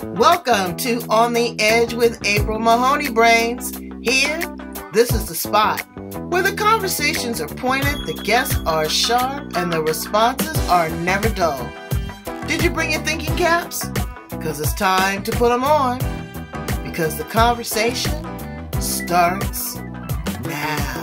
Welcome to On the Edge with April Mahoney Brains. Here, this is the spot where the conversations are pointed, the guests are sharp, and the responses are never dull. Did you bring your thinking caps? Because it's time to put them on. Because the conversation starts now.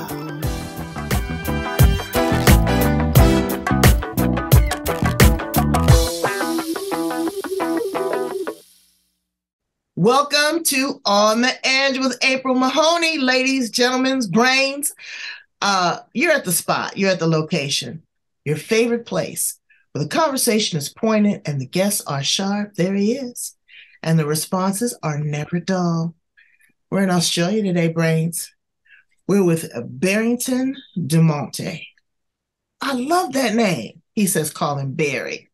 Welcome to On the Edge with April Mahoney, ladies, gentlemen, brains. You're at the spot. You're at the location. Your favorite place where the conversation is pointed and the guests are sharp. There he is. And the responses are never dull. We're in Australia today, brains. We're with Barrington D'Monte. I love that name. He says call him Barry.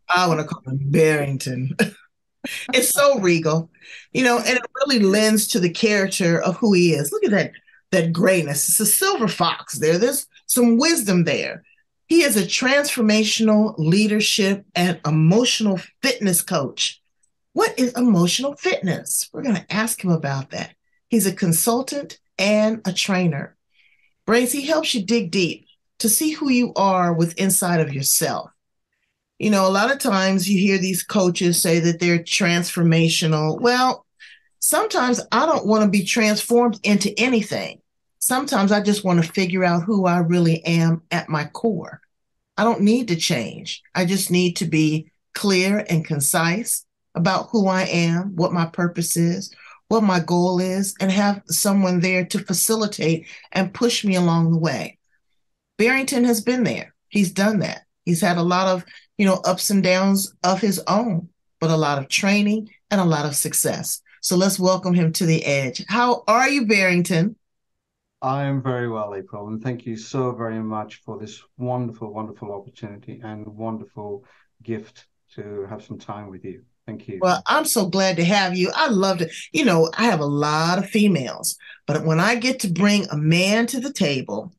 I want to call him Barrington. It's so regal, and it really lends to the character of who he is. Look at that grayness. It's a silver fox there. There's some wisdom there. He is a transformational leadership and emotional fitness coach. What is emotional fitness? We're going to ask him about that. He's a consultant and a trainer. Brains, he helps you dig deep to see who you are with inside of yourself. A lot of times you hear these coaches say that they're transformational. Well, sometimes I don't want to be transformed into anything. Sometimes I just want to figure out who I really am at my core. I don't need to change. I just need to be clear and concise about who I am, what my purpose is, what my goal is, and have someone there to facilitate and push me along the way. Barrington has been there. He's done that. He's had a lot of ups and downs of his own, but a lot of training and a lot of success. So let's welcome him to the edge. How are you, Barrington? I am very well, April, and thank you so very much for this wonderful, wonderful opportunity and wonderful gift to have some time with you. Thank you. Well, I'm so glad to have you. I love it. I have a lot of females, but when I get to bring a man to the table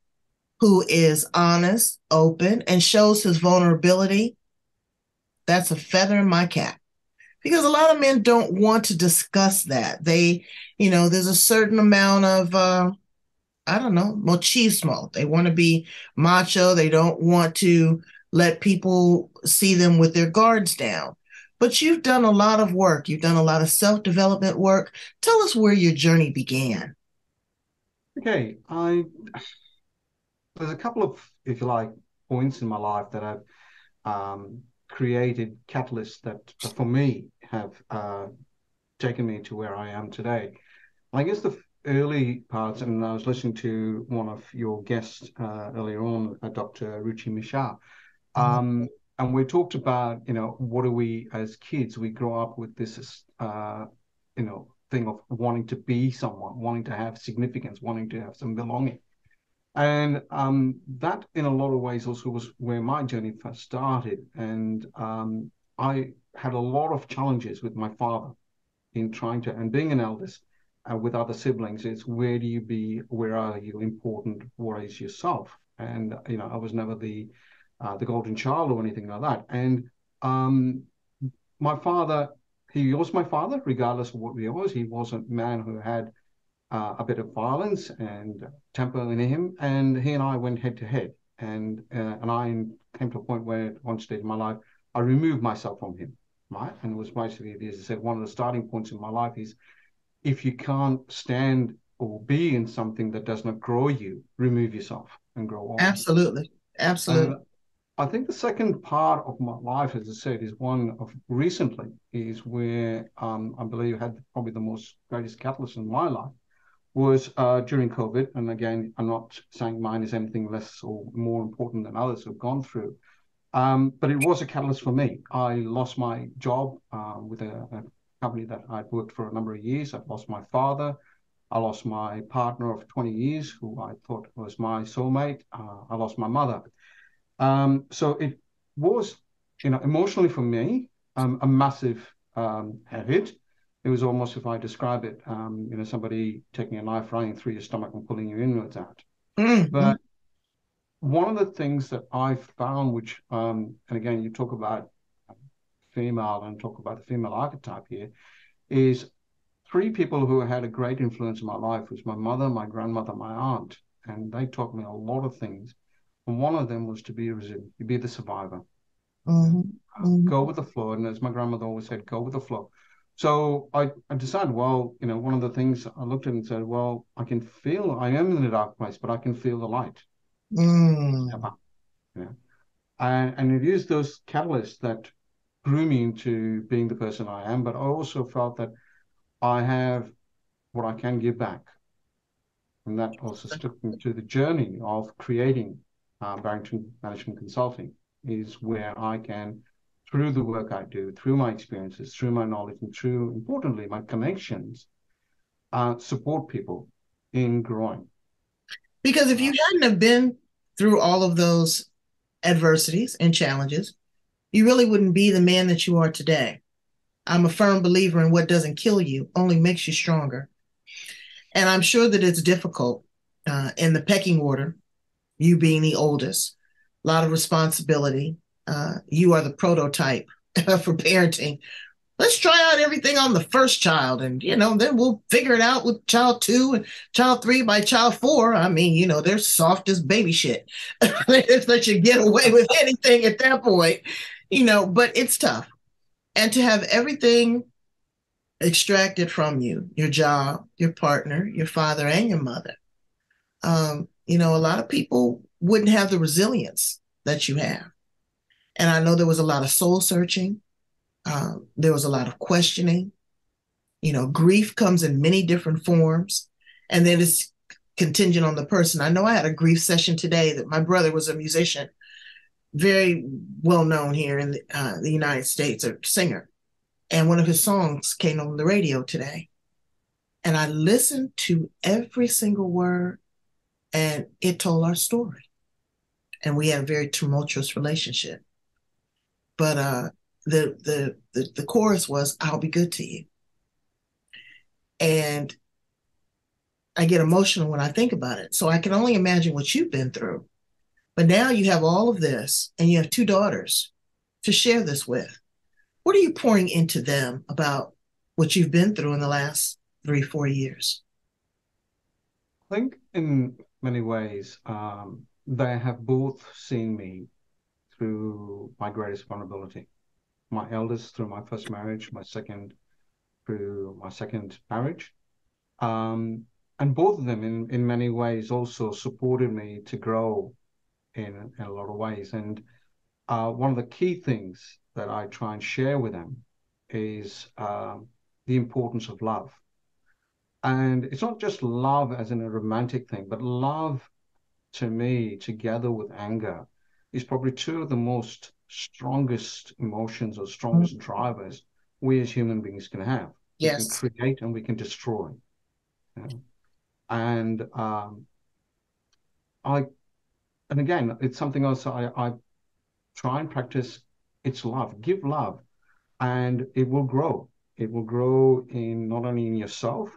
who is honest, open, and shows his vulnerability, that's a feather in my cap. Because a lot of men don't want to discuss that. There's a certain amount of, machismo. They want to be macho. They don't want to let people see them with their guards down. But you've done a lot of work. You've done a lot of self-development work. Tell us where your journey began. Okay, there's a couple of, if you like, points in my life that I've created catalysts that, for me, have taken me to where I am today. I guess the early parts, and I was listening to one of your guests earlier on, Dr. Ruchi Mishra, and we talked about, what do we, as kids, we grow up with this, thing of wanting to be someone, wanting to have significance, wanting to have some belonging. And that, in a lot of ways, also was where my journey first started. And I had a lot of challenges with my father in trying to, and being an eldest with other siblings, it's where do you be, where are you important, what is yourself? And, I was never the golden child or anything like that. And my father, he was my father, regardless of what he was. He was a man who had a bit of violence and temper in him, and he and I went head to head, and I came to a point where at one stage in my life I removed myself from him, right? And it was basically, as I said, one of the starting points in my life is if you can't stand or be in something that does not grow you, remove yourself and grow on. Absolutely. I think the second part of my life, as I said, is one of recently, is where I believe had probably the most greatest catalyst in my life was during COVID. And again, I'm not saying mine is anything less or more important than others who've gone through. But it was a catalyst for me. I lost my job with a company that I'd worked for a number of years. I lost my father. I lost my partner of 20 years, who I thought was my soulmate. I lost my mother. So it was, emotionally for me, a massive hit. It was almost, if I describe it, somebody taking a knife running through your stomach and pulling you inwards out. Mm-hmm. But one of the things that I found, which, and again, you talk about female and talk about the female archetype here, is three people who had a great influence in my life was my mother, my grandmother, my aunt, and they taught me a lot of things. And one of them was to be resilient, to be the survivor. Mm-hmm. Go Mm-hmm. with the flow. And as my grandmother always said, go with the flow. So I decided, well, one of the things I looked at and said, well, I am in a dark place, but I can feel the light. Mm. Ever, you know. And it used those catalysts that grew me into being the person I am. But I also felt that I have what I can give back. And that also took me to the journey of creating Barrington Management Consulting, is where I can, through the work I do, through my experiences, through my knowledge, and through, importantly, my connections, support people in growing. Because if Uh, you hadn't have been through all of those adversities and challenges, you really wouldn't be the man that you are today. I'm a firm believer in what doesn't kill you only makes you stronger. And I'm sure that it's difficult in the pecking order, you being the oldest, a lot of responsibility. You are the prototype for parenting. Let's try out everything on the first child, and then we'll figure it out with child 2 and child 3. By child 4, I mean, they're soft as baby shit. If let you get away with anything at that point, but it's tough. And to have everything extracted from you, your job, your partner, your father, and your mother, a lot of people wouldn't have the resilience that you have. And I know there was a lot of soul searching. There was a lot of questioning. Grief comes in many different forms, and then it's contingent on the person. I know I had a grief session today that my brother was a musician, very well known here in the United States, a singer. And one of his songs came on the radio today. And I listened to every single word, and it told our story. And we had a very tumultuous relationship. But the chorus was, "I'll be good to you." And I get emotional when I think about it. So I can only imagine what you've been through. But now you have all of this, and you have 2 daughters to share this with. What are you pouring into them about what you've been through in the last 3, 4 years? I think in many ways, they have both seen me through my greatest vulnerability. My eldest through my first marriage, my second through my second marriage. Um, and both of them in many ways also supported me to grow in a lot of ways. And one of the key things that I try and share with them is the importance of love. And it's not just love as in a romantic thing, but love to me, together with anger, is probably two of the most strongest emotions or strongest drivers we as human beings can have. We can Yes. create and we can destroy. You know? And I, and again, it's something else I try and practice. It's love. Give love, and it will grow. It will grow in not only in yourself,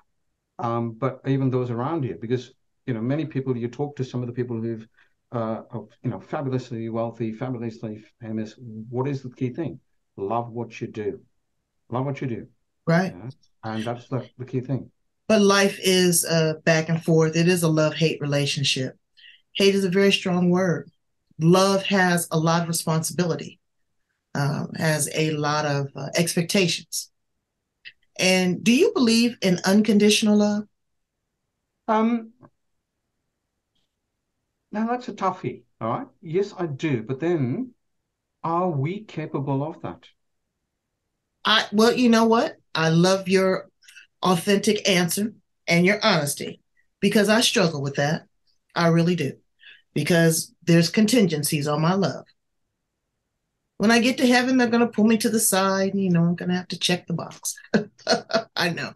but even those around you. Because many people you talk to, some of the people who've fabulously wealthy, fabulously famous. What is the key thing? Love what you do. Love what you do. Right. Yeah? And that's the key thing. But life is back and forth. It is a love-hate relationship. Hate is a very strong word. Love has a lot of responsibility, has a lot of expectations. And do you believe in unconditional love? Um, Now that's a toughie, all right? Yes, I do. But then, are we capable of that? Well, you know what? I love your authentic answer and your honesty, because I struggle with that. I really do. Because there's contingencies on my love. When I get to heaven, they're going to pull me to the side. And, I'm going to have to check the box. I know.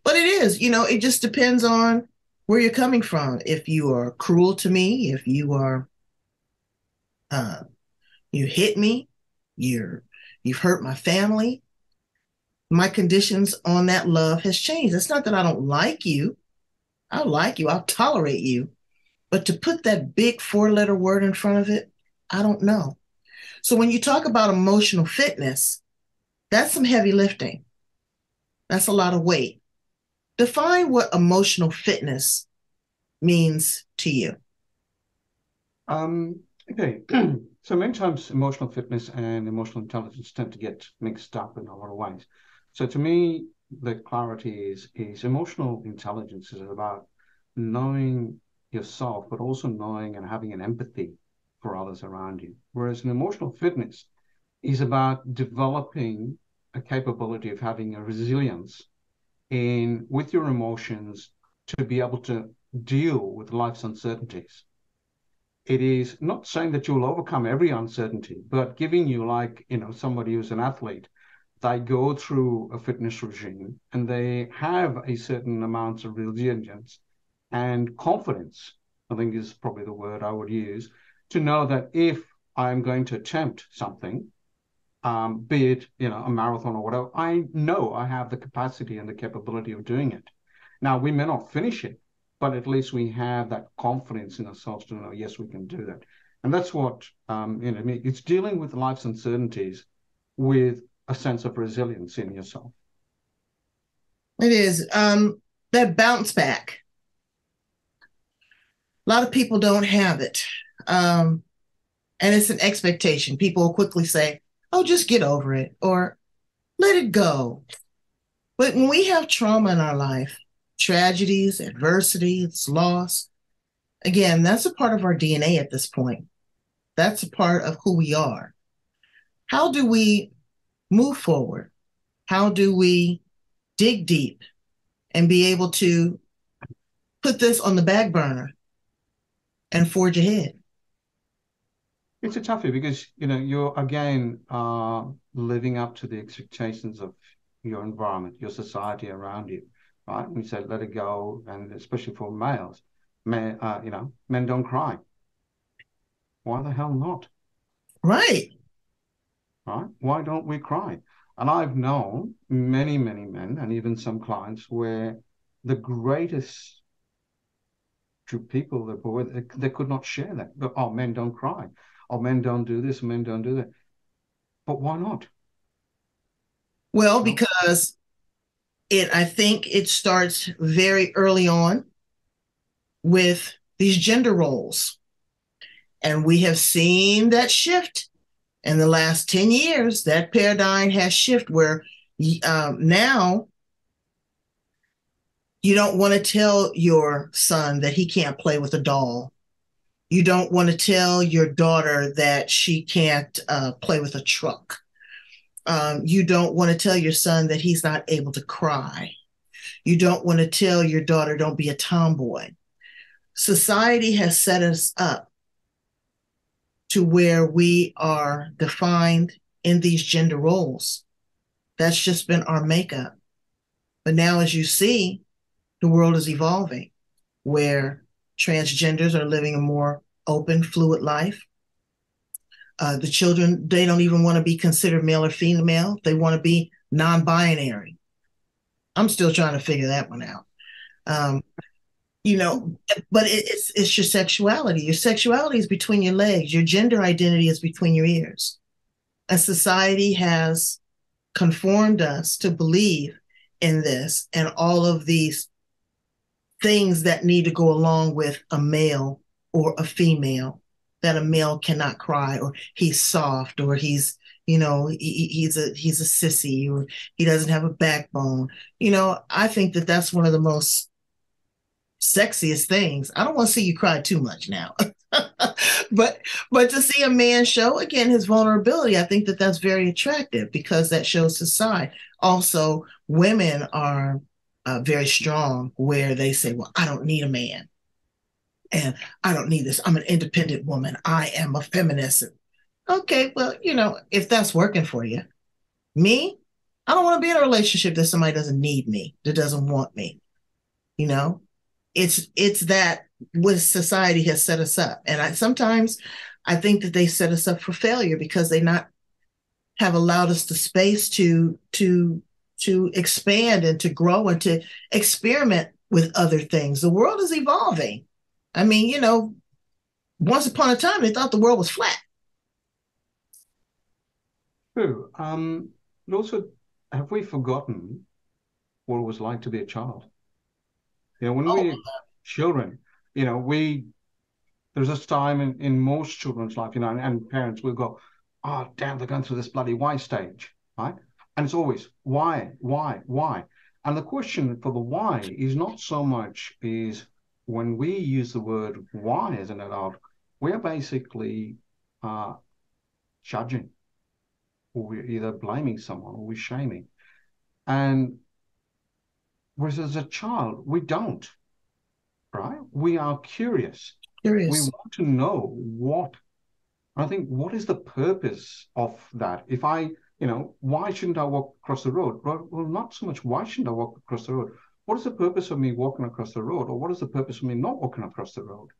But it is, it just depends on where you're coming from. If you are cruel to me, if uh, you hit me, you've hurt my family, my conditions on that love has changed. It's not that I don't like you. I like you. I'll tolerate you. But to put that big 4-letter word in front of it, I don't know. So when you talk about emotional fitness, That's some heavy lifting. That's a lot of weight. Define what emotional fitness means to you. Okay. So many times emotional fitness and emotional intelligence tend to get mixed up in a lot of ways. So to me, the clarity is emotional intelligence is about knowing yourself, but also knowing and having an empathy for others around you. Whereas an emotional fitness is about developing a capability of having a resilience in with your emotions to be able to deal with life's uncertainties. It is not saying that you'll overcome every uncertainty, but giving you, like, somebody who's an athlete, they go through a fitness regime and they have a certain amount of resilience and confidence, I think is probably the word I would use, to know that if I'm going to attempt something, be it, a marathon or whatever, I know I have the capacity and the capability of doing it. Now, we may not finish it, but at least we have that confidence in ourselves to know, yes, we can do that. And that's what, it's dealing with life's uncertainties with a sense of resilience in yourself. It is that bounce back. A lot of people don't have it. And it's an expectation. People will quickly say, oh, just get over it or let it go. But when we have trauma in our life, tragedies, adversities, loss, again, that's a part of our DNA at this point. That's a part of who we are. How do we move forward? How do we dig deep and be able to put this on the back burner and forge ahead? It's a toughie because, you're again living up to the expectations of your environment, your society around you, right? We say let it go, and especially for males, men don't cry. Why the hell not? Right. Right? Why don't we cry? And I've known many, many men and even some clients where the greatest to people that were they could not share that. But, oh, men don't cry. Oh, men don't do this, men don't do that. But why not? Well, No? because I think it starts very early on with these gender roles. And we have seen that shift in the last 10 years. That paradigm has shifted where now you don't want to tell your son that he can't play with a doll. You don't want to tell your daughter that she can't play with a truck. You don't want to tell your son that he's not able to cry. You don't want to tell your daughter, don't be a tomboy. Society has set us up to where we are defined in these gender roles. That's just been our makeup. But now, as you see, the world is evolving where transgenders are living a more open, fluid life. The children, they don't even want to be considered male or female. They want to be non binary. I'm still trying to figure that one out. Um, you know, but it's your sexuality. Your sexuality is between your legs. Your gender identity is between your ears. And society has conformed us to believe in this and all of these things that need to go along with a male or a female, that a male cannot cry or he's soft or he's he's a sissy or he doesn't have a backbone. I think that that's one of the most sexiest things. I don't want to see you cry too much now. but to see a man show again his vulnerability, I think that that's very attractive because that shows his side. Also, women are very strong where they say, well, I don't need a man and I don't need this. I'm an independent woman. I am a feminist. Okay, well, if that's working for you. Me, I don't want to be in a relationship that somebody doesn't need me, that doesn't want me. you know it's that what society has set us up, and sometimes I think that they set us up for failure because they not have allowed us the space to expand and to grow and to experiment with other things. The world is evolving. I mean, once upon a time they thought the world was flat. True. But also, have we forgotten what it was like to be a child? When Oh, we're children, there's this time in most children's life, and parents will go, oh, damn, they're going through this bloody why stage, right? And it's always why, why, why? And the question for the why is not so much is when we use the word why as an adult, we're basically judging, or we're either blaming someone or we're shaming. And whereas as a child, we don't, right? We are curious. We curious. want to know I think, what is the purpose of that? If why shouldn't I walk across the road? Well, not so much why shouldn't I walk across the road? What is the purpose of me walking across the road? Or what is the purpose of me not walking across the road?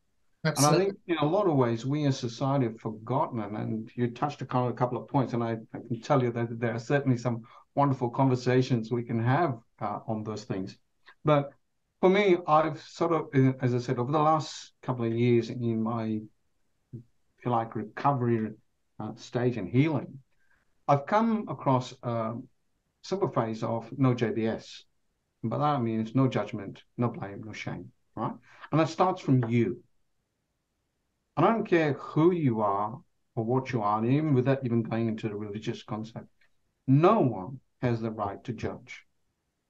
And I Absolutely. think in a lot of ways, we as society have forgotten, and you touched upon a couple of points, and I can tell you that there are certainly some wonderful conversations we can have on those things. But for me, I've sort of, as I said, over the last couple of years in my, if you like, recovery stage and healing, I've come across a simple phrase of no JBS. And by that I mean it's no judgment, no blame, no shame, right? And that starts from you. And I don't care who you are or what you are, and even without even going into the religious concept, no one has the right to judge.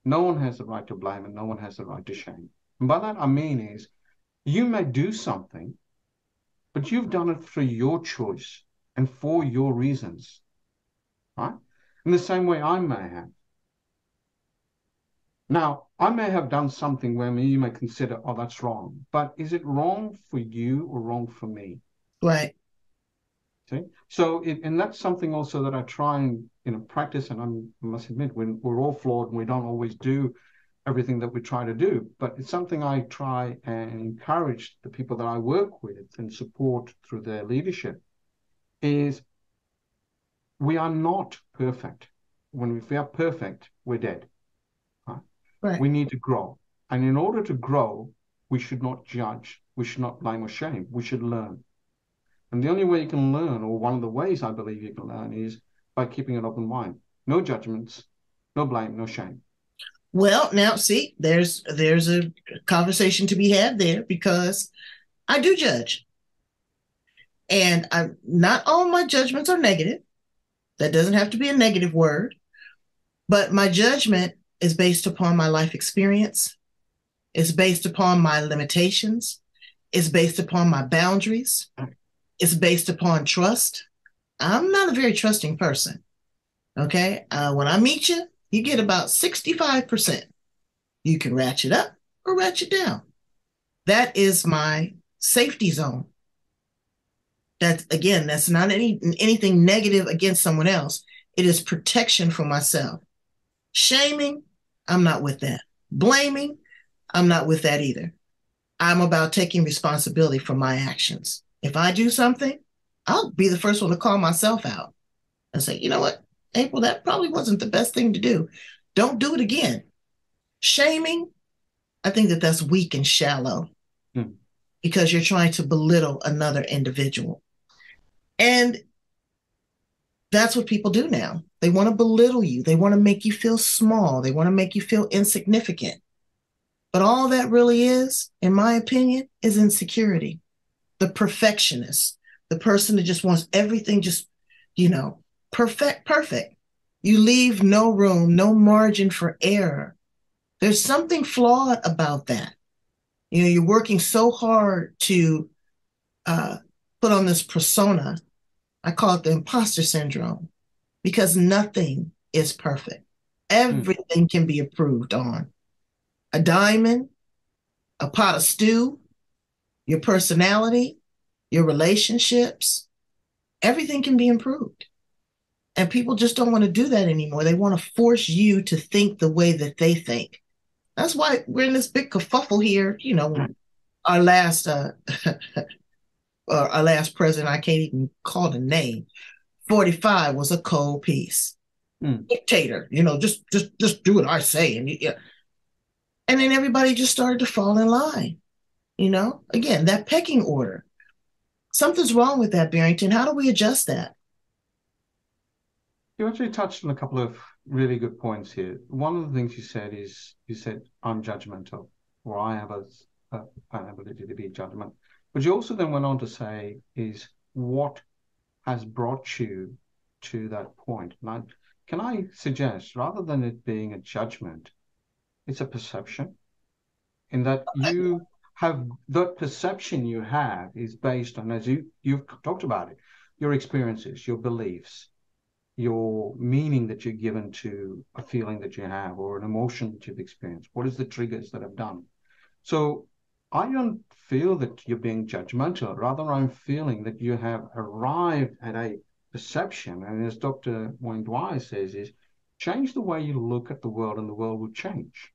No one has the right to blame, and no one has the right to shame. And by that I mean is you may do something, but you've done it through your choice and for your reasons, right? In the same way I may have. Now, I may have done something where you may consider, oh, that's wrong. But is it wrong for you or wrong for me? Right. See? So, and that's something also that I try and practice. And I must admit, we're all flawed and we don't always do everything that we try to do. But it's something I try and encourage the people that I work with and support through their leadership is we are not perfect. If we are perfect, we're dead. Right? Right. We need to grow. And in order to grow, we should not judge. We should not blame or shame. We should learn. And the only way you can learn, or one of the ways I believe you can learn, is by keeping an open mind. No judgments, no blame, no shame. Well, now see, there's a conversation to be had there because I do judge. And not all my judgments are negative. That doesn't have to be a negative word, but my judgment is based upon my life experience. It's based upon my limitations. It's based upon my boundaries. It's based upon trust. I'm not a very trusting person. Okay. When I meet you, you get about 65%. You can ratchet up or ratchet down. That is my safety zone. That's not anything negative against someone else. It is protection for myself. Shaming, I'm not with that. Blaming, I'm not with that either. I'm about taking responsibility for my actions. If I do something, I'll be the first one to call myself out and say, you know what, April, that probably wasn't the best thing to do. Don't do it again. Shaming, I think that's weak and shallow because you're trying to belittle another individual. And that's what people do now. They want to belittle you. They want to make you feel small. They want to make you feel insignificant. But all that really is, in my opinion, is insecurity. The perfectionist, the person that just wants everything just, perfect. You leave no room, no margin for error. There's something flawed about that. You're working so hard to put on this persona. I call it the imposter syndrome because nothing is perfect. Everything can be improved on. A diamond, a pot of stew, your personality, your relationships, everything can be improved. And people just don't want to do that anymore. They want to force you to think the way that they think. That's why we're in this big kerfuffle here. Our last our last president, I can't even call the name. 45 was a cold piece. Dictator, just do what I say. And then everybody just started to fall in line. Again, that pecking order. Something's wrong with that, Barrington. How do we adjust that? You actually touched on a couple of really good points here. One of the things you said is I'm judgmental, or I have an ability to be judgmental. But you also then went on to say is what has brought you to that point. Now, can I suggest rather than it being a judgment, it's a perception, in that you have that perception you have is based on, as you've talked about it, your experiences, your beliefs, your meaning that you're given to a feeling that you have or an emotion that you've experienced. What is the triggers that have done? So I don't feel that you're being judgmental. Rather, I'm feeling that you have arrived at a perception. And as Dr. Wayne Dwyer says, is change the way you look at the world and the world will change.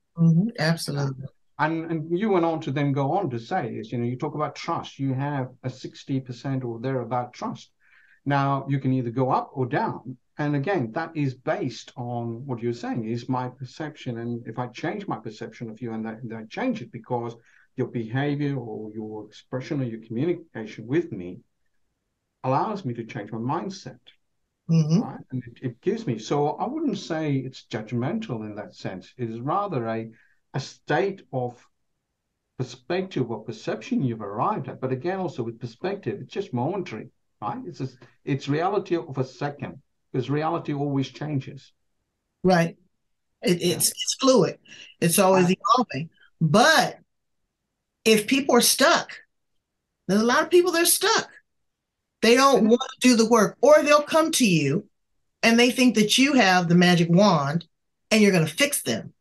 Absolutely. And you went on to then go on to say is, you talk about trust. You have a 60% or thereabout trust. Now you can either go up or down. And again, that is based on what you're saying is my perception. And if I change my perception of you and I change it because your behavior or your expression or your communication with me allows me to change my mindset. Right? And it gives me, so I wouldn't say it's judgmental in that sense. It is rather a state of perspective or perception you've arrived at. But again, also with perspective, it's just momentary, right? It's reality of a second, because reality always changes. Right. It's fluid. It's always evolving. But if people are stuck, there's a lot of people that are stuck. They don't want to do the work, or they'll come to you and they think that you have the magic wand and you're going to fix them.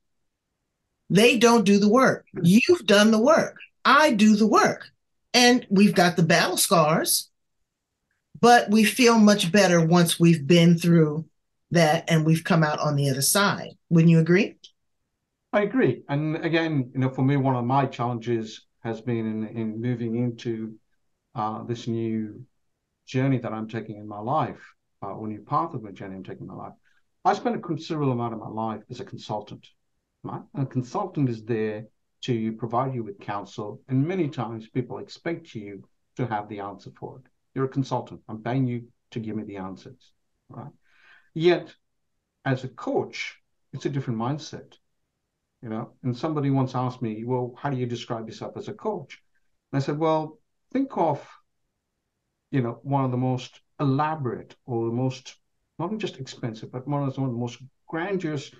They don't do the work. You've done the work. I do the work. And we've got the battle scars, but we feel much better once we've been through that and we've come out on the other side. Wouldn't you agree? I agree. And again, for me, one of my challenges has been in moving into this new journey that I'm taking in my life, or new path of my journey I'm taking in my life. I spent a considerable amount of my life as a consultant, right? And a consultant is there to provide you with counsel. And many times people expect you to have the answer for it. You're a consultant. I'm paying you to give me the answers, right? Yet, as a coach, it's a different mindset, And somebody once asked me, well, how do you describe yourself as a coach? And I said, well, think of, one of the most elaborate or the most, not just expensive, but one of the most grandiose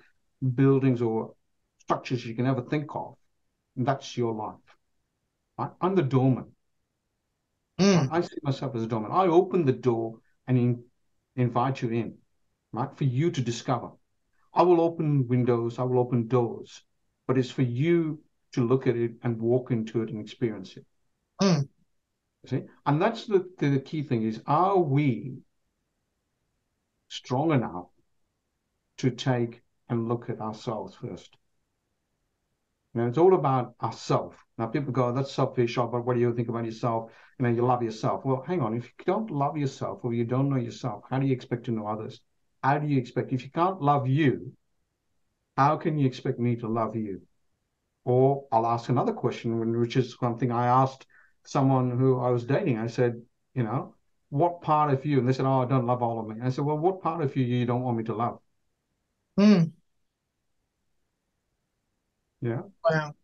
buildings or structures you can ever think of. And that's your life. Right? I'm the doorman. Right? I see myself as a doorman. I open the door and invite you in, right? For you to discover. I will open windows, I will open doors, but it's for you to look at it and walk into it and experience it. See? And that's the key thing is, are we strong enough to take and look at ourselves first? It's all about ourselves. Now, people go, that's selfish, but what do you think about yourself? You love yourself. Well, hang on. If you don't love yourself or you don't know yourself, how do you expect to know others? How do you expect, if you can't love you, how can you expect me to love you? Or I'll ask another question, which is something I asked someone who I was dating. I said, what part of you? And they said, oh, I don't love all of me. I said, well, what part of you don't want me to love? Yeah. Wow.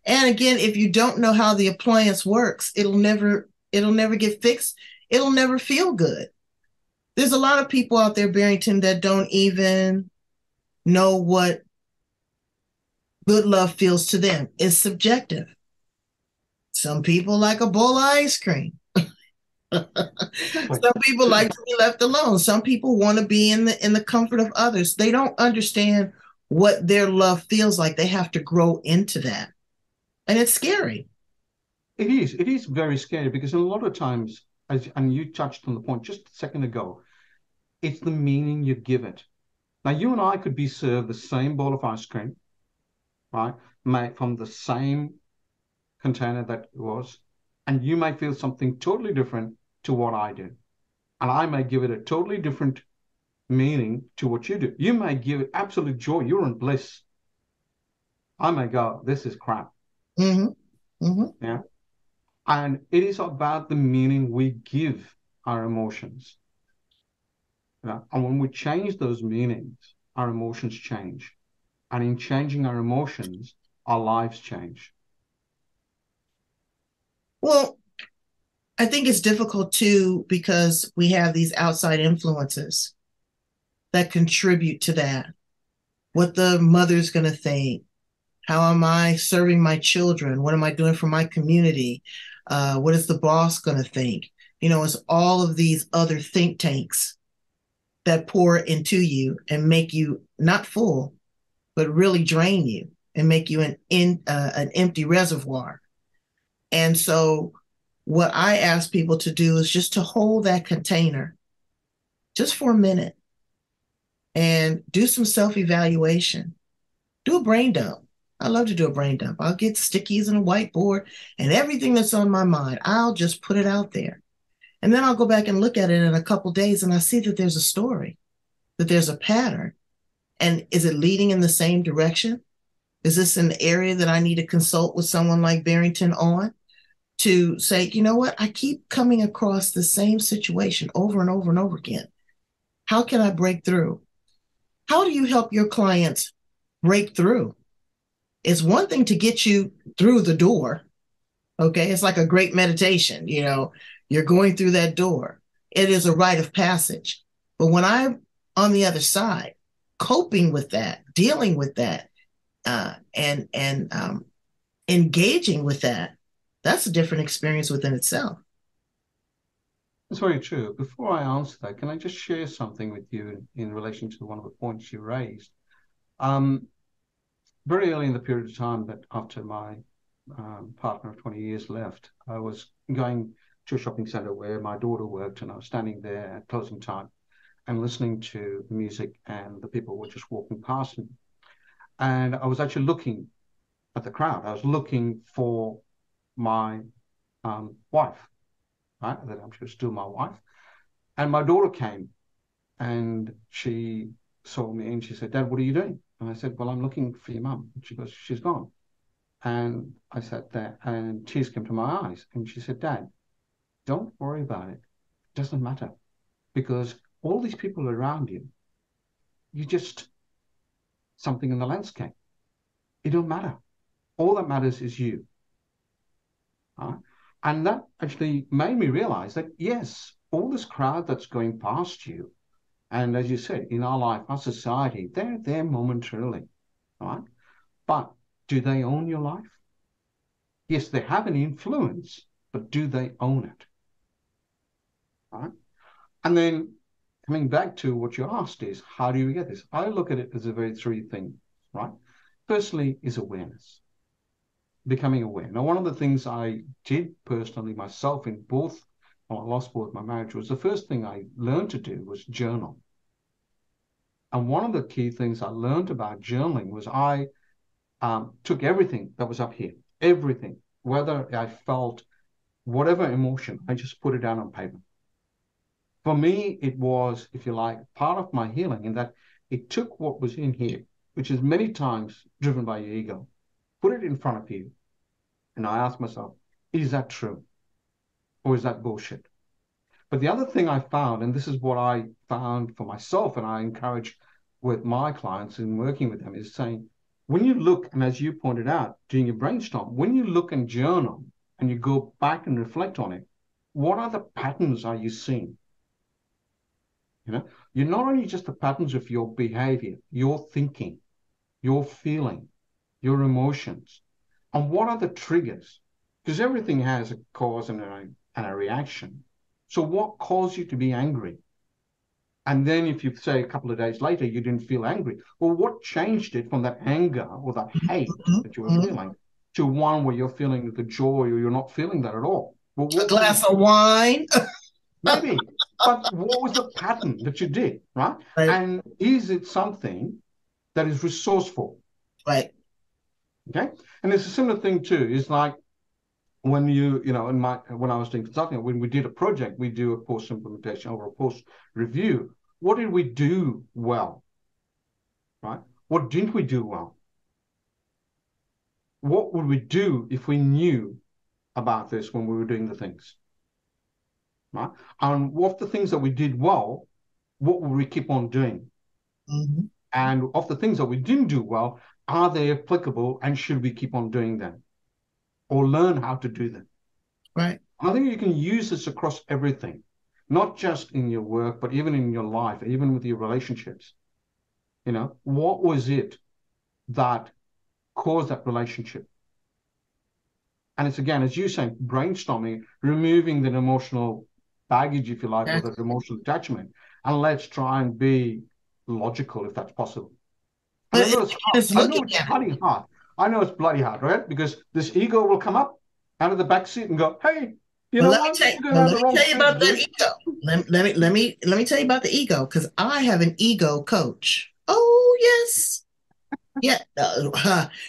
And again, if you don't know how the appliance works, it'll never get fixed. It'll never feel good. There's a lot of people out there, Barrington, that don't even know what good love feels to them. It's subjective. Some people like a bowl of ice cream. Some people like to be left alone. Some people want to be in the comfort of others. They don't understand what their love feels like. They have to grow into that. And it's scary. It is. It is very scary because a lot of times, and you touched on the point just a second ago, it's the meaning you give it. Now, you and I could be served the same bowl of ice cream, right, made from the same container that it was, and you may feel something totally different to what I do. And I may give it a totally different meaning to what you do. You may give it absolute joy. You're in bliss. I may go, this is crap. Yeah. And it is about the meaning we give our emotions. And when we change those meanings, our emotions change. And in changing our emotions, our lives change. Well, I think it's difficult too because we have these outside influences that contribute to that. What the mother's going to think. How am I serving my children? What am I doing for my community? What is the boss going to think? It's all of these other think tanks that pour into you and make you not full, but really drain you and make you an empty reservoir. And so, what I ask people to do is just to hold that container just for a minute and do some self evaluation. Do a brain dump. I love to do a brain dump. I'll get stickies and a whiteboard and everything that's on my mind. I'll just put it out there. And then I'll go back and look at it in a couple days and I see that there's a story, that there's a pattern. And is it leading in the same direction? Is this an area that I need to consult with someone like Barrington on to say, you know what? I keep coming across the same situation over and over and over again. How can I break through? How do you help your clients break through? It's one thing to get you through the door. Okay. It's like a great meditation. You're going through that door. It is a rite of passage. But when I'm on the other side, coping with that, dealing with that, and engaging with that, that's a different experience within itself. That's very true. Before I answer that, can I just share something with you in relation to one of the points you raised? Very early in the period of time that after my partner of 20 years left, I was going to a shopping center where my daughter worked, and I was standing there at closing time and listening to music, and the people were just walking past me. And I was actually looking at the crowd. I was looking for my wife, right? That I'm sure still my wife. And my daughter came and she saw me and she said, "Dad, what are you doing?" And I said, "Well, I'm looking for your mum." And she goes, "She's gone." And I sat there and tears came to my eyes. And she said, "Dad, don't worry about it. It doesn't matter because all these people around you, you're just something in the landscape. It don't matter. All that matters is you." Right? And that actually made me realize that, yes, all this crowd that's going past you, and as you said, in our life, our society, they're there momentarily, right? But do they own your life? Yes, they have an influence, but do they own it? Right? And then coming back to what you asked is, how do you get this? I look at it as a very three things, right? Firstly is awareness, becoming aware. Now, one of the things I did personally myself in both, well, I lost both my marriage, was the first thing I learned to do was journal. And one of the key things I learned about journaling was I took everything that was up here, everything, whether I felt whatever emotion, I just put it down on paper. For me, it was, if you like, part of my healing in that it took what was in here, which is many times driven by your ego, put it in front of you. And I asked myself, is that true? Or is that bullshit? But the other thing I found, and this is what I found for myself, and I encourage with my clients in working with them, is saying, when you look, and as you pointed out, doing your brainstorm, when you look and journal and you go back and reflect on it, what other patterns are you seeing? You're not only just the patterns of your behavior, your thinking, your feeling, your emotions, and what are the triggers? Because everything has a cause and a reaction. So what caused you to be angry? And then if you say a couple of days later, you didn't feel angry, well, what changed it from that anger or that hate that you were feeling to one where you're feeling the joy or you're not feeling that at all? Well, A glass of wine. maybe, but what was the pattern that you did, right? Right. And is it something that is resourceful? Right. Okay. And it's a similar thing too, is like when when I was doing consulting, when we did a project, we do a post implementation or a post review. What did we do well? Right? What didn't we do well? What would we do if we knew about this when we were doing the things? Right? And what the things that we did well, what will we keep on doing? Mm-hmm. And of the things that we didn't do well, are they applicable and should we keep on doing them or learn how to do them? Right. I think you can use this across everything, not just in your work, but even in your life, even with your relationships. What was it that caused that relationship? And it's, again, as you say, brainstorming, removing that emotional baggage, if you like, or That's, that emotional attachment, and let's try and be logical if that's possible. And but I know it's hard. it's I know looking it's at it. bloody hard. I know it's bloody hard, right? Because this ego will come up out of the back seat and go, "Hey, you But know let me what? tell you, You're going but down let the me wrong tell you street, about that dude." ego. Let me tell you about the ego, because I have an ego coach. Oh yes. Yeah.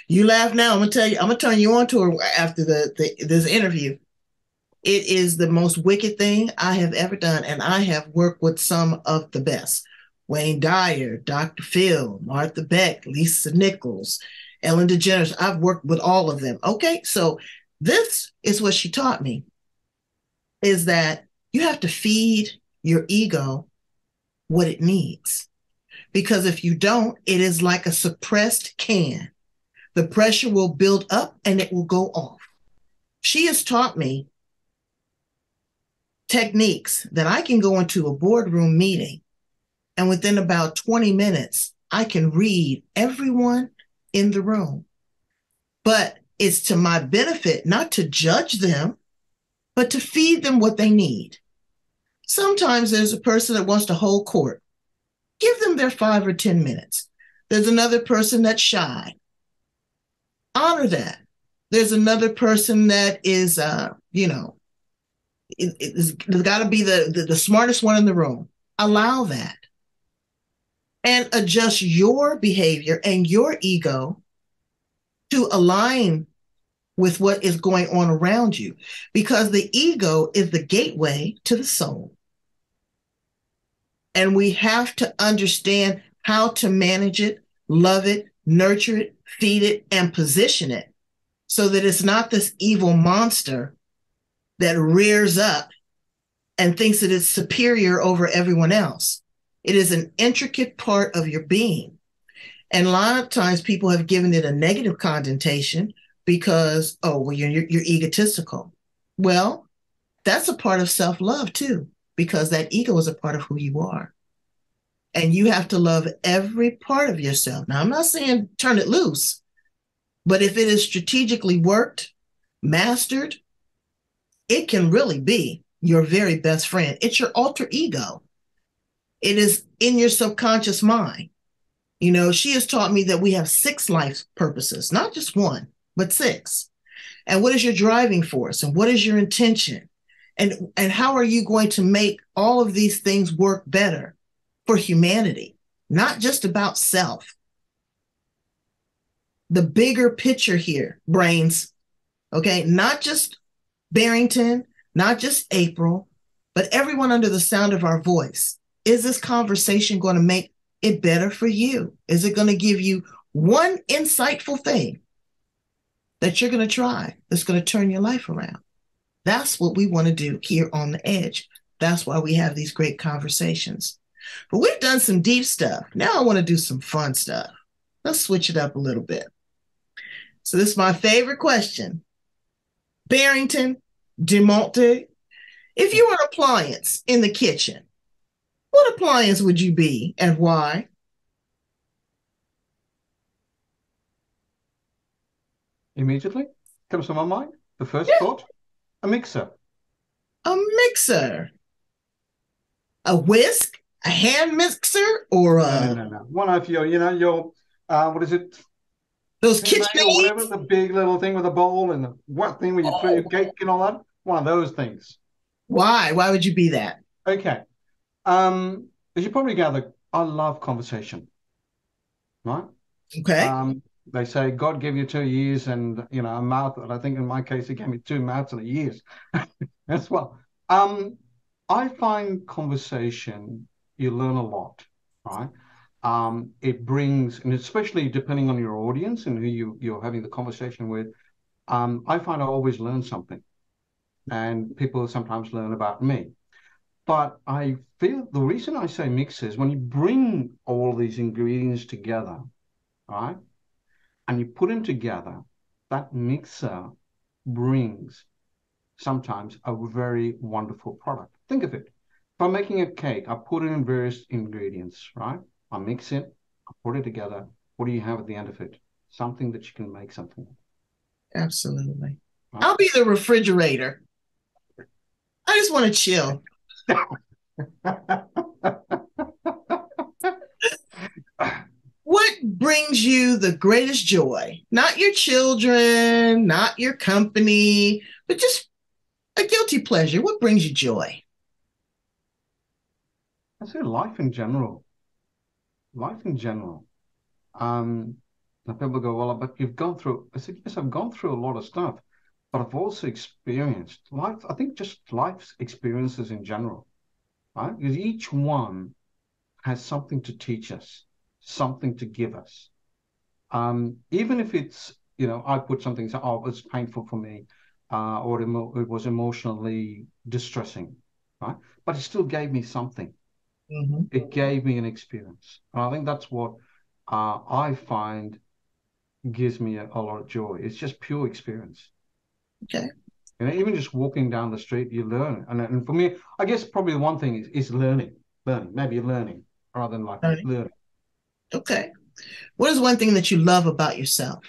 You laugh now. I'm gonna tell you, I'm gonna turn you on to her after this interview. It is the most wicked thing I have ever done, and I have worked with some of the best. Wayne Dyer, Dr. Phil, Martha Beck, Lisa Nichols, Ellen DeGeneres. I've worked with all of them. Okay, so this is what she taught me, is that you have to feed your ego what it needs. Because if you don't, it is like a suppressed can. The pressure will build up and it will go off. She has taught me techniques that I can go into a boardroom meeting, and within about 20 minutes, I can read everyone in the room. But it's to my benefit not to judge them, but to feed them what they need. Sometimes there's a person that wants to hold court. Give them their 5 or 10 minutes. There's another person that's shy. Honor that. There's another person that is, it's got to be the smartest one in the room. Allow that and adjust your behavior and your ego to align with what is going on around you, because the ego is the gateway to the soul. And we have to understand how to manage it, love it, nurture it, feed it, and position it so that it's not this evil monster that rears up and thinks that it's superior over everyone else. It is an intricate part of your being. And a lot of times people have given it a negative connotation because, oh, well, you're egotistical. Well, that's a part of self-love too, because that ego is a part of who you are. And you have to love every part of yourself. Now, I'm not saying turn it loose, but if it is strategically worked, mastered, it can really be your very best friend. It's your alter ego. It is in your subconscious mind. She has taught me that we have 6 life purposes, not just one, but 6. And what is your driving force? And what is your intention? And how are you going to make all of these things work better for humanity? Not just about self. The bigger picture here, brains, okay? Not just Barrington, not just April, but everyone under the sound of our voice. Is this conversation going to make it better for you? Is it going to give you one insightful thing that you're going to try that's going to turn your life around? That's what we want to do here on The Edge. That's why we have these great conversations. But we've done some deep stuff. Now I want to do some fun stuff. Let's switch it up a little bit. So this is my favorite question. Barrington D'Monte, if you were an appliance in the kitchen, what appliance would you be and why? Immediately comes to my mind, the first Yeah, thought, a mixer. a mixer. A whisk? A hand mixer? Or No. One of your, what is it? those Pinay or whatever, KitchenAids? the big little thing with the bowl and the what thing where you throw your Oh, cake and all that. One of those things. why? Why would you be that? Okay. As you probably gather, I love conversation, right? Okay. They say God gave you 2 years and a mouth, and I think in my case, He gave me 2 mouths and a years as well. I find conversation, you learn a lot, right? It brings, and especially depending on your audience and who you're having the conversation with, I find I always learn something, and people sometimes learn about me. But I feel the reason I say mix is when you bring all these ingredients together, right, and you put them together, that mixer brings sometimes a very wonderful product. Think of it. If I'm making a cake, I put in various ingredients, right? I mix it, I put it together. What do you have at the end of it? Something that you can make something. Absolutely. Right? I'll be the refrigerator. I just want to chill. What brings you the greatest joy? Not your children, not your company, but just a guilty pleasure. What brings you joy? I say life in general. Life in general. Um, and people go, well, but you've gone through. I said, yes, I've gone through a lot of stuff, but I've also experienced life. I think just life's experiences in general, right? Because each one has something to teach us, something to give us. Even if it's, I put something, so, oh, it was painful for me, or it was emotionally distressing, right? But it still gave me something. Mm-hmm. It gave me an experience. And I think that's what I find gives me a lot of joy. It's just pure experience. Okay. Even just walking down the street, you learn. And for me, I guess probably the one thing is learning. Learning, maybe learning rather than like Right. learning. Okay. What is one thing that you love about yourself?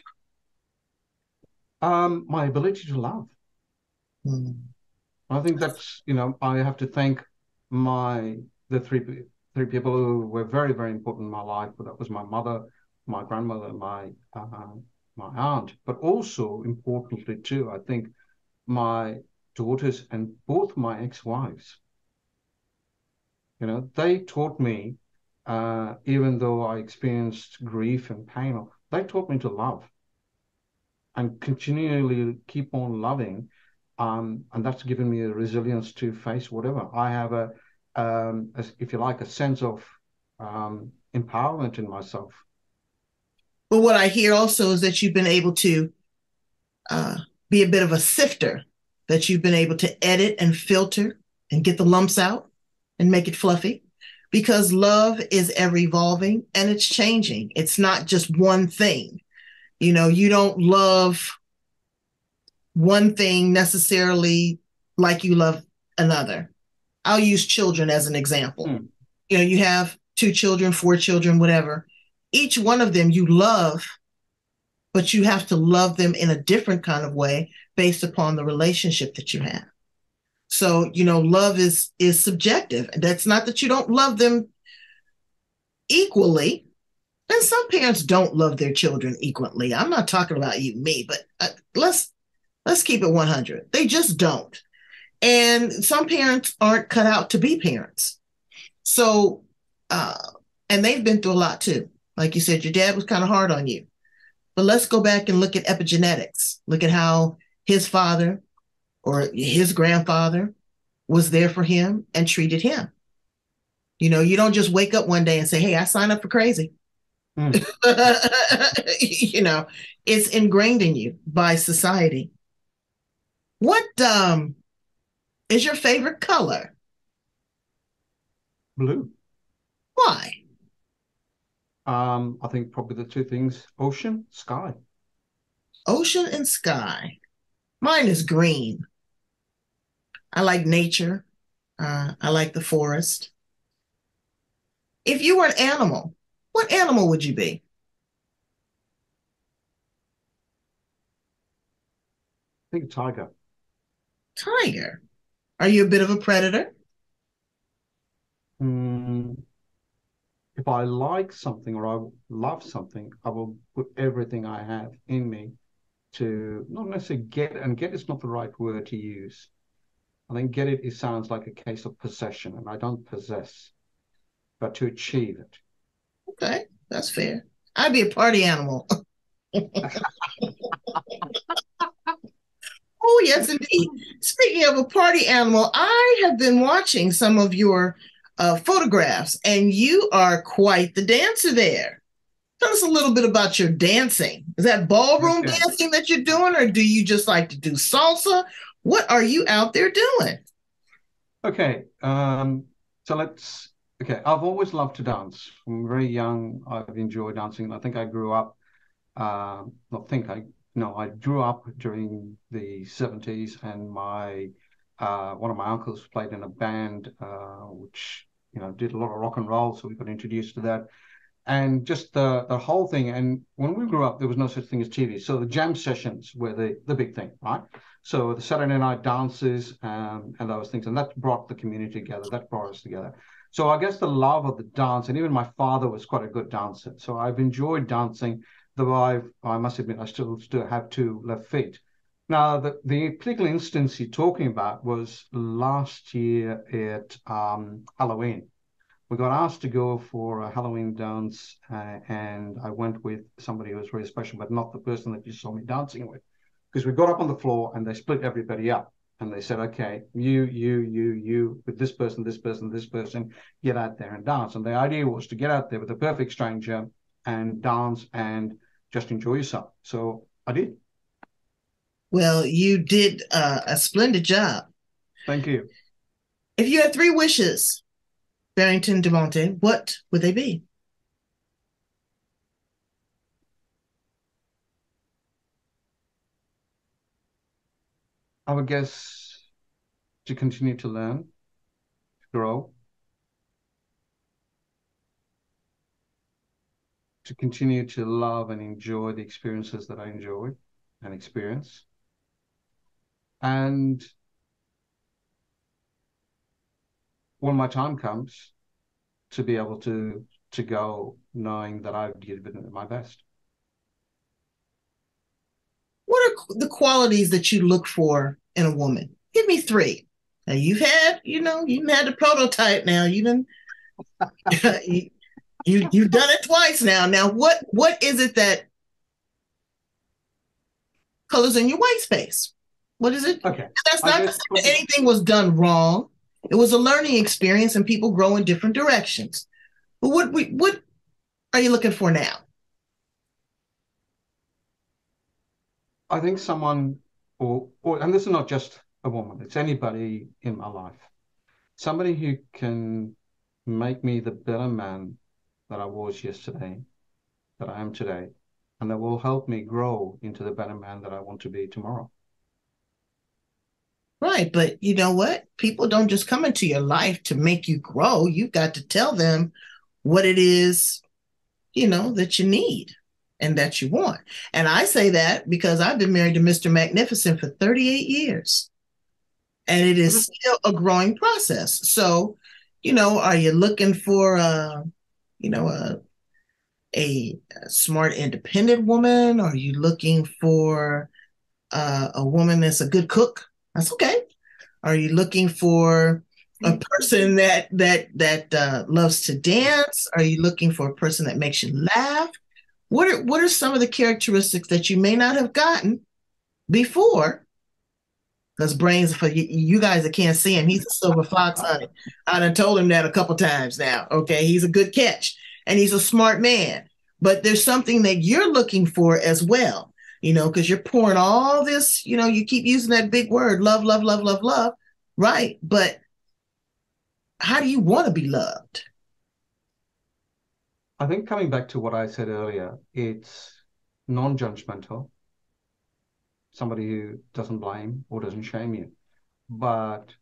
My ability to love. Mm. I think that's, I have to thank my the three people who were very, very important in my life. But that was my mother, my grandmother, my aunt. But also importantly too, I think my daughters and both my ex-wives. They taught me, even though I experienced grief and pain, they taught me to love and continually keep on loving. And that's given me a resilience to face whatever. I have if you like, a sense of empowerment in myself. But what I hear also is that you've been able to uh, be a bit of a sifter, that you've been able to edit and filter and get the lumps out and make it fluffy, because love is ever evolving and it's changing. It's not just one thing. You don't love one thing necessarily like you love another. I'll use children as an example. Hmm. You have 2 children, 4 children, whatever. Each one of them you love, but you have to love them in a different kind of way based upon the relationship that you have. So, love is subjective. That's not that you don't love them equally. And some parents don't love their children equally. I'm not talking about you, me, but let's keep it 100. They just don't. And some parents aren't cut out to be parents. So, and they've been through a lot too. Like you said, your dad was kind of hard on you. But let's go back and look at epigenetics. Look at how his father or his grandfather was there for him and treated him. You don't just wake up one day and say, hey, I signed up for crazy. Mm. It's ingrained in you by society. What is your favorite color? Blue. Why? I think probably the two things: ocean, sky. Ocean and sky. Mine is green. I like nature. I like the forest. If you were an animal, what animal would you be? I think tiger. Tiger. Are you a bit of a predator? Mm, if I like something or I love something, I will put everything I have in me to not necessarily get, and get is not the right word to use. I think get it, it sounds like a case of possession, and I don't possess, but to achieve it. Okay, that's fair. I'd be a party animal. Oh, yes, indeed. Speaking of a party animal, I have been watching some of your photographs, and you are quite the dancer there. Tell us a little bit about your dancing. Is that ballroom Okay. dancing that you're doing, or do you just like to do salsa? What are you out there doing? Okay. So let's. Okay. I've always loved to dance. From very young, I've enjoyed dancing. I think I grew up. Not think I. No, I grew up during the 70s, and my one of my uncles played in a band, which did a lot of rock and roll. So we got introduced to that, and just the whole thing. And when we grew up, there was no such thing as TV, so the jam sessions were the big thing, right? So the Saturday night dances, and those things, and that brought the community together. That brought us together. So I guess the love of the dance, and even my father was quite a good dancer. So I've enjoyed dancing, though I must admit I still have two left feet. Now, the particular instance you're talking about was last year at Halloween. We got asked to go for a Halloween dance, and I went with somebody who was very special, but not the person that you saw me dancing with. Because we got up on the floor and they split everybody up. And they said, okay, you, with this person, get out there and dance. And the idea was to get out there with a perfect stranger and dance and just enjoy yourself. So I did. Well, you did a splendid job. Thank you. If you had three wishes, Barrington D'Monte, what would they be? I would guess to continue to learn, to grow, to continue to love and enjoy the experiences that I enjoy and experience. And when my time comes, to be able to go knowing that I've given it my best. What are the qualities that you look for in a woman? Give me three. Now you've had the prototype now. You've done it twice now. Now what is it that colors in your white space? What is it? Okay. That's not to say that anything was done wrong. It was a learning experience and people grow in different directions. But what are you looking for now? I think someone, and this is not just a woman, it's anybody in my life, somebody who can make me the better man that I was yesterday, that I am today, and that will help me grow into the better man that I want to be tomorrow. Right. But you know what? People don't just come into your life to make you grow. You've got to tell them what it is, that you need and that you want. And I say that because I've been married to Mr. Magnificent for 38 years and it is still a growing process. So, are you looking for a smart, independent woman? Are you looking for a woman that's a good cook? That's okay. Are you looking for a person that loves to dance? Are you looking for a person that makes you laugh? What are some of the characteristics that you may not have gotten before? Because Brains, for you guys that can't see him, he's a silver fox, honey. I done told him that a couple times now. Okay, he's a good catch and he's a smart man. But there's something that you're looking for as well, because you're pouring all this, you keep using that big word, love, love, love, love, love, right? But how do you want to be loved? I think coming back to what I said earlier, it's non-judgmental, somebody who doesn't blame or doesn't shame you, but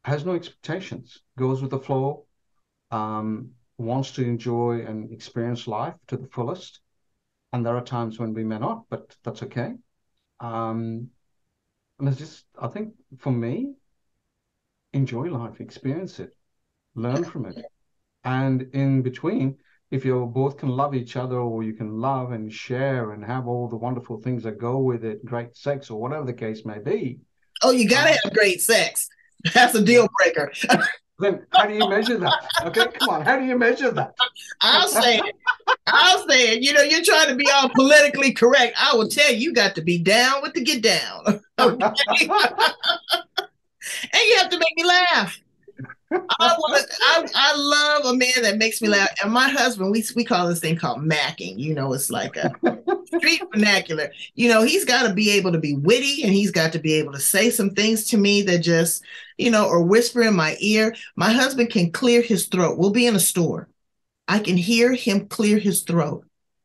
has no expectations, goes with the flow, wants to enjoy and experience life to the fullest. And there are times when we may not, but that's okay. And it's just, I think for me, enjoy life, experience it, learn from it. And in between, if you both can love each other, or you can love and share and have all the wonderful things that go with it, great sex or whatever the case may be. Oh, you got to have great sex. That's a deal breaker. Then how do you measure that? Okay, come on. How do you measure that? I'll say it. You're trying to be all politically correct. I will tell you got to be down with the get down. Okay? And you have to make me laugh. I love a man that makes me laugh. And my husband, we call this thing called macking. It's like a street vernacular. He's got to be able to be witty, and he's got to be able to say some things to me that just, or whisper in my ear. My husband can clear his throat. We'll be in a store. I can hear him clear his throat,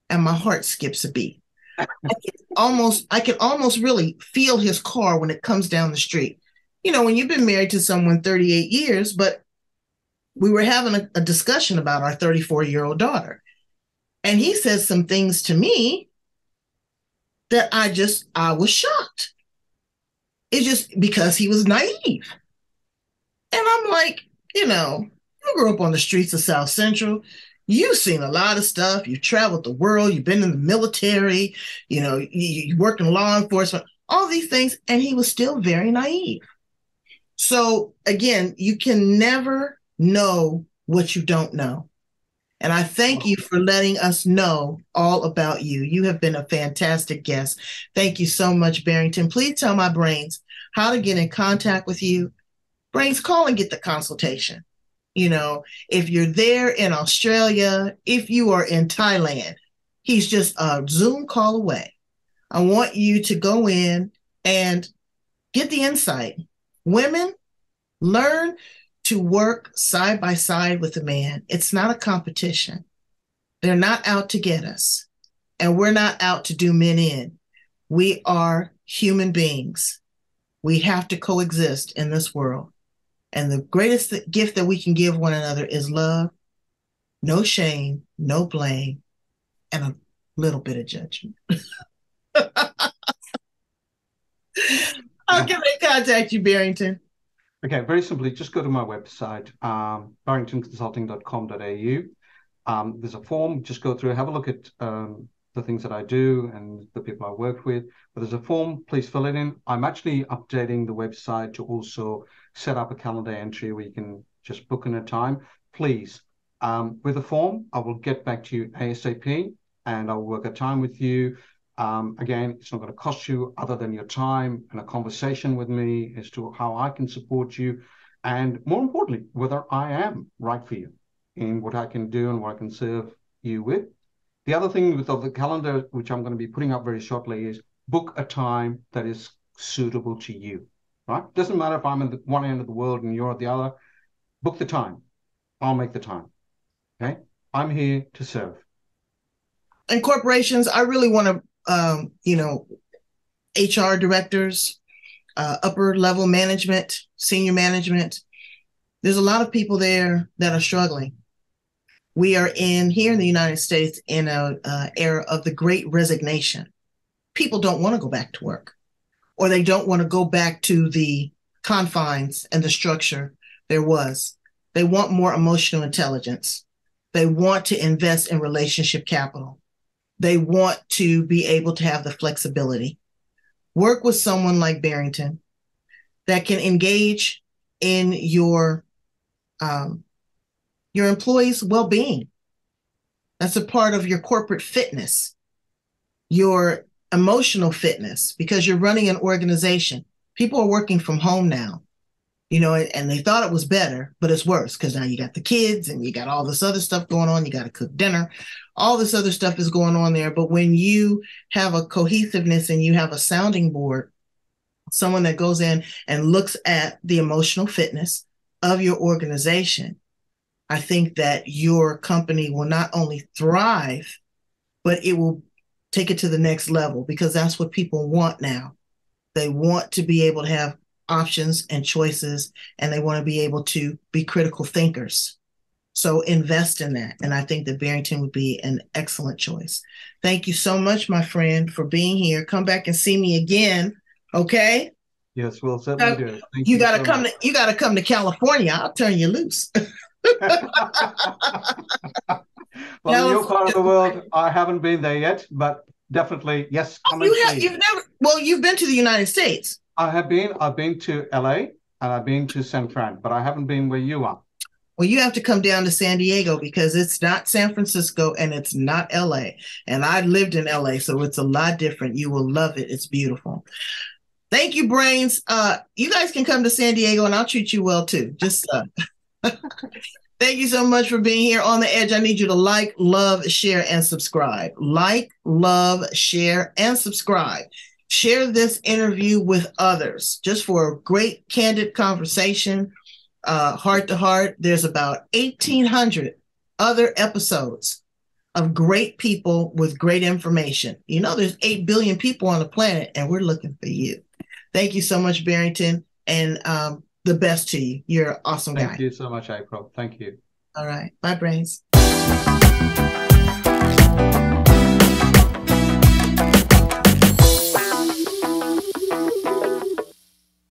and my heart skips a beat. I can almost really feel his car when it comes down the street. When you've been married to someone 38 years, but we were having a discussion about our 34-year-old daughter. And he said some things to me that I was shocked. It's just because he was naive. And I'm like, you grew up on the streets of South Central. You've seen a lot of stuff. You've traveled the world. You've been in the military. You worked in law enforcement, all these things. And he was still very naive. So again, you can never know what you don't know. And I thank you for letting us know all about you. You have been a fantastic guest. Thank you so much, Barrington. Please tell my brains how to get in contact with you. Brains, call and get the consultation. If you're there in Australia, if you are in Thailand, he's just a Zoom call away. I want you to go in and get the insight. Women, learn to work side by side with a man. It's not a competition. They're not out to get us, and we're not out to do men in. We are human beings. We have to coexist in this world. And the greatest gift that we can give one another is love, no shame, no blame, and a little bit of judgment. How can they contact you, Barrington? Okay, very simply, just go to my website, barringtonconsulting.com.au. There's a form, just go through, have a look at the things that I do and the people I work with. But there's a form, please fill it in. I'm actually updating the website to also set up a calendar entry where you can just book in a time. Please, with the form, I will get back to you ASAP, and I'll work a time with you. Again, it's not going to cost you other than your time and a conversation with me as to how I can support you. And more importantly, whether I am right for you in what I can do and what I can serve you with. The other thing with the calendar, which I'm going to be putting up very shortly, is book a time that is suitable to you, right? Doesn't matter if I'm at one end of the world and you're at the other. Book the time. I'll make the time. Okay? I'm here to serve. And corporations, I really want to HR directors, upper level management, senior management. There's a lot of people there that are struggling. We are here in the United States in an era of the great resignation. People don't want to go back to work, or they don't want to go back to the confines and the structure there was. They want more emotional intelligence. They want to invest in relationship capital. They want to be able to have the flexibility. Work with someone like Barrington that can engage in your employees' well-being. That's a part of your corporate fitness, your emotional fitness, because you're running an organization. People are working from home now, and they thought it was better, but it's worse because now you got the kids and you got all this other stuff going on. You got to cook dinner. All this other stuff is going on there. But when you have a cohesiveness and you have a sounding board, someone that goes in and looks at the emotional fitness of your organization, I think that your company will not only thrive, but it will take it to the next level, because that's what people want now. They want to be able to have options and choices, and they want to be able to be critical thinkers. So invest in that. And I think that Barrington would be an excellent choice. Thank you so much, my friend, for being here. Come back and see me again. Okay? Yes, we'll certainly do it. You gotta come to California. I'll turn you loose. Well, in your part of the world, I haven't been there yet, but definitely, yes. You've been to the United States. I've been to LA and I've been to San Fran, but I haven't been where you are. Well, you have to come down to San Diego, because it's not San Francisco and it's not LA. And I lived in LA, so it's a lot different. You will love it. It's beautiful. Thank you, Brains. You guys can come to San Diego and I'll treat you well too. Just thank you so much for being here on The Edge. I need you to like, love, share, and subscribe. Like, love, share, and subscribe. Share this interview with others just for a great, candid conversation, heart to heart. There's about 1,800 other episodes of great people with great information. You know, there's 8 billion people on the planet, and we're looking for you. Thank you so much, Barrington, and the best to you. You're an awesome guy. Thank you so much, April. Thank you. All right. Bye, Brains.